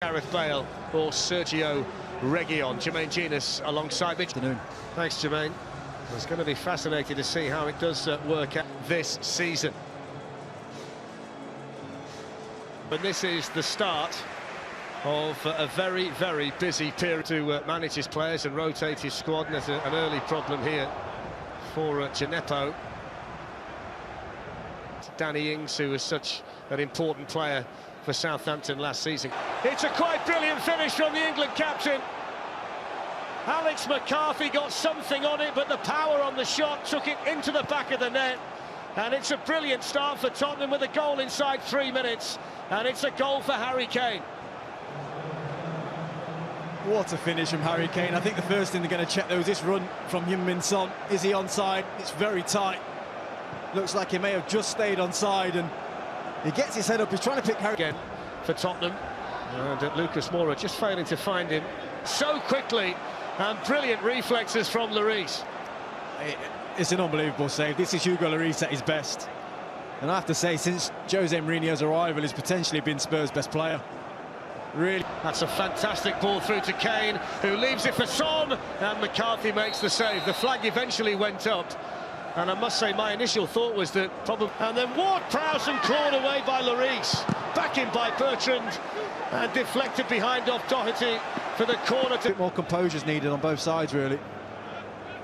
Gareth Bale or Sergio Reguilon. Jermaine Genus alongside me. Afternoon. Thanks, Jermaine. It's going to be fascinating to see how it does work out this season. But this is the start of a very, very busy period to manage his players and rotate his squad. And there's an early problem here for Djenepo. Danny Ings, who was such an important player for Southampton last season. It's a quite brilliant finish from the England captain. Alex McCarthy got something on it, but the power on the shot took it into the back of the net. And it's a brilliant start for Tottenham with a goal inside 3 minutes. And it's a goal for Harry Kane. What a finish from Harry Kane. I think the first thing they're going to check, though, is this run from Heung-min Son. Is he onside? It's very tight. Looks like he may have just stayed onside, and he gets his head up. He's trying to pick Harry again for Tottenham. And Lucas Moura just failing to find him so quickly. And brilliant reflexes from Lloris. It's an unbelievable save. This is Hugo Lloris at his best. And I have to say, since Jose Mourinho's arrival, he's potentially been Spurs' best player. Really. That's a fantastic ball through to Kane, who leaves it for Son, and McCarthy makes the save. The flag eventually went up. And I must say, my initial thought was that probably... And then Ward-Prowse and clawed away by Lloris. Back in by Bertrand, and deflected behind off Doherty for the corner. A bit more composure's needed on both sides, really.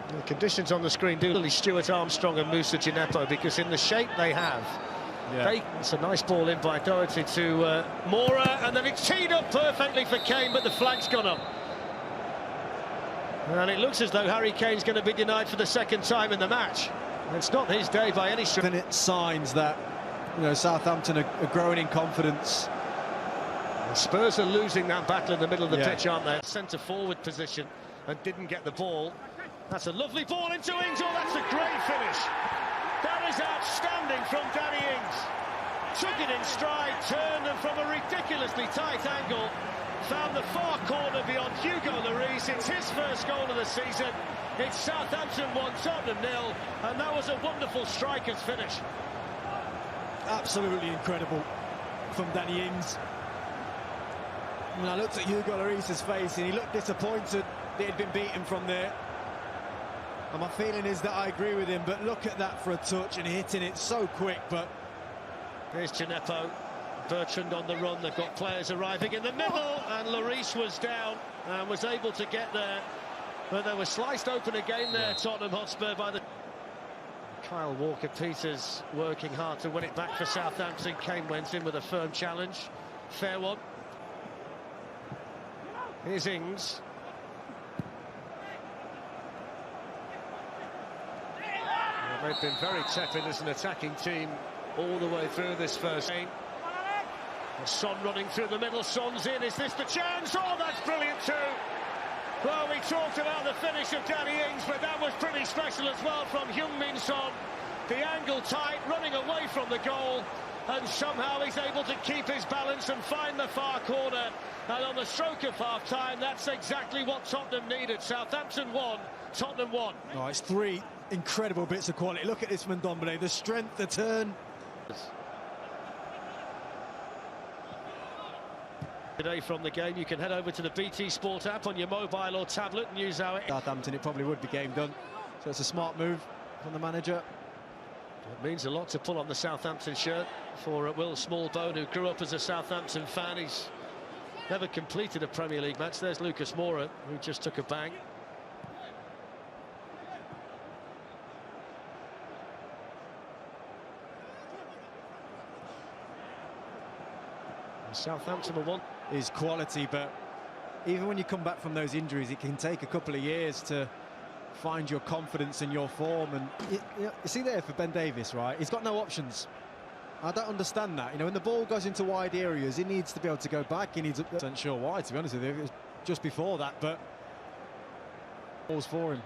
The conditions on the screen do really Stuart Armstrong and Moussa Djenepo, because in the shape they have, it's a nice ball in by Doherty to Moura, and then it's teed up perfectly for Kane, but the flag's gone up. And it looks as though Harry Kane's going to be denied for the second time in the match. It's not his day by any stretch. Definite signs that, you know, Southampton are growing in confidence. The Spurs are losing that battle in the middle of the pitch, aren't they? Centre-forward position and didn't get the ball. That's a lovely ball into Ings. Oh, that's a great finish. That is outstanding from Danny Ings. Took it in stride, turned, and from a ridiculously tight angle, found the far corner beyond Hugo Lloris. It's his first goal of the season. It's Southampton 1, Tottenham 0, and that was a wonderful striker's finish. Absolutely incredible from Danny Ings. And I looked at Hugo Lloris's face, and he looked disappointed that he'd been beaten from there. And my feeling is that I agree with him, but look at that for a touch and hitting it so quick. But here's Djenepo. Bertrand on the run. They've got players arriving in the middle, and Lloris was down and was able to get there, but they were sliced open again there, Tottenham Hotspur, by the... Kyle Walker-Peters working hard to win it back for Southampton. Kane went in with a firm challenge. Fair one. Here's Ings. Well, they've been very tepid as an attacking team all the way through this first game. Son running through the middle, Son's in, is this the chance? Oh, that's brilliant too! Well, we talked about the finish of Danny Ings, but that was pretty special as well from Heung-min Son. The angle tight, running away from the goal, and somehow he's able to keep his balance and find the far corner. And on the stroke of half-time, that's exactly what Tottenham needed. Southampton 1, Tottenham 1. Oh, it's three incredible bits of quality. Look at this Ndombele, the strength, the turn. Today from the game, you can head over to the BT Sport app on your mobile or tablet and use our... Southampton, it probably would be game done. So it's a smart move from the manager. It means a lot to pull on the Southampton shirt for Will Smallbone, who grew up as a Southampton fan. He's never completed a Premier League match. There's Lucas Moura, who just took a bang. Southampton will want his quality, but even when you come back from those injuries, it can take a couple of years to find your confidence and your form. And you see there for Ben Davies, right? He's got no options. I don't understand that. You know, when the ball goes into wide areas, he needs to be able to go back. He needs... I'm not sure why, to be honest with you. It was just before that, but balls for him.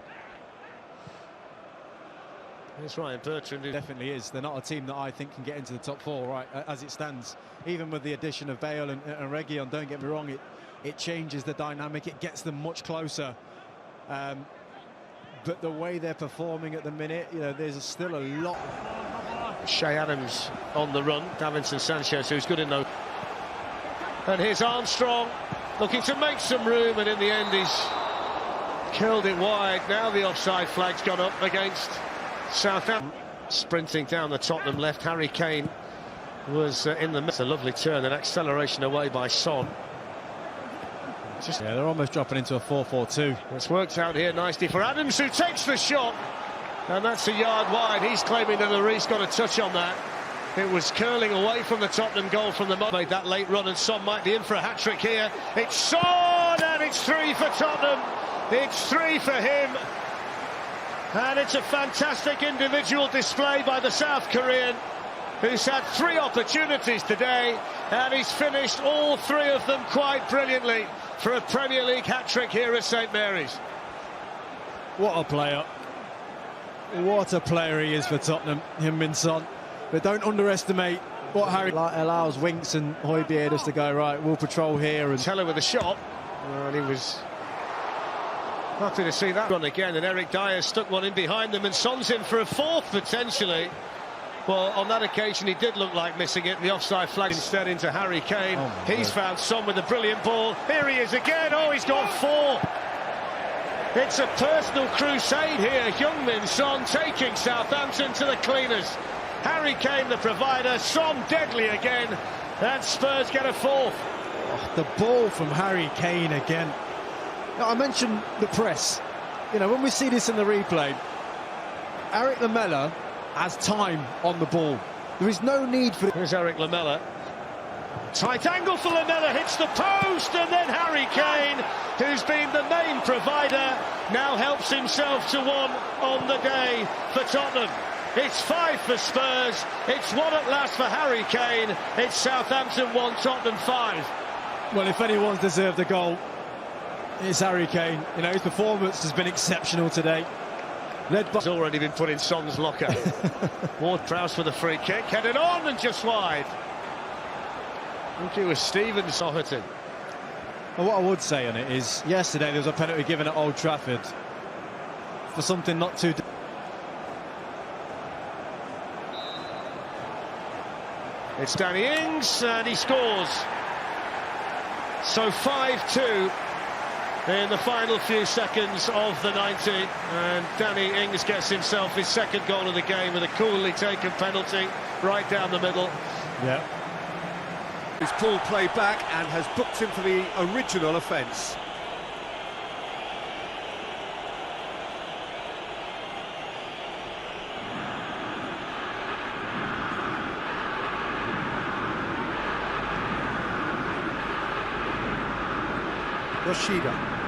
That's right, Bertrand definitely is. They're not a team that I think can get into the top four, right, as it stands. Even with the addition of Bale and Reguilon, don't get me wrong, it changes the dynamic, it gets them much closer. But the way they're performing at the minute, you know, there's still a lot. Shea Adams on the run, Davinson Sanchez, who's good in those. And here's Armstrong looking to make some room, and in the end he's killed it wide. Now the offside flag's gone up against Southampton. Sprinting down the Tottenham left, Harry Kane was in the midst. A lovely turn and acceleration away by Son. Yeah, they're almost dropping into a 4-4-2. It's worked out here nicely for Adams, who takes the shot, and that's a yard wide. He's claiming that Lloris got a touch on that. It was curling away from the Tottenham goal from the made that late run, and Son might be in for a hat-trick here. It's Son, and it's 3 for Tottenham. It's 3 for him, and it's a fantastic individual display by the South Korean, who's had 3 opportunities today, and he's finished all 3 of them quite brilliantly for a Premier League hat-trick here at St Mary's. What a player. What a player he is for Tottenham, Heung-min Son. But don't underestimate what Harry allows Winks and Højbjerg to go, right, we'll patrol here. And Teller with a shot, and he was happy to see that run again, and Eric Dyer stuck one in behind them, and Son's in for a 4th potentially. Well, on that occasion he did look like missing it. The offside flag instead into Harry Kane. He's found Son with a brilliant ball. Here he is again. Oh, he's got 4. It's a personal crusade here. Heung-min Son taking Southampton to the cleaners. Harry Kane the provider, Son deadly again, and Spurs get a 4th. Oh, the ball from Harry Kane again. Now, I mentioned the press. You know, when we see this in the replay, Eric Lamela has time on the ball. There is no need for... Here's Eric Lamela. Tight angle for Lamela, hits the post, and then Harry Kane, who's been the main provider, now helps himself to 1 on the day for Tottenham. It's 5 for Spurs, it's 1 at last for Harry Kane. It's Southampton 1, Tottenham 5. Well, if anyone's deserved a goal, it's Harry Kane. You know, his performance has been exceptional today. It's already been put in Son's locker. Ward-Prowse with a free kick, headed on and just wide. I think it was Stevens Soutthampton. Well, what I would say on it is, yesterday there was a penalty given at Old Trafford for something not too... It's Danny Ings, and he scores. So 5-2 in the final few seconds of the 90, and Danny Ings gets himself his 2nd goal of the game with a coolly taken penalty right down the middle. Yeah. He's pulled play back and has booked him for the original offence. Yoshida.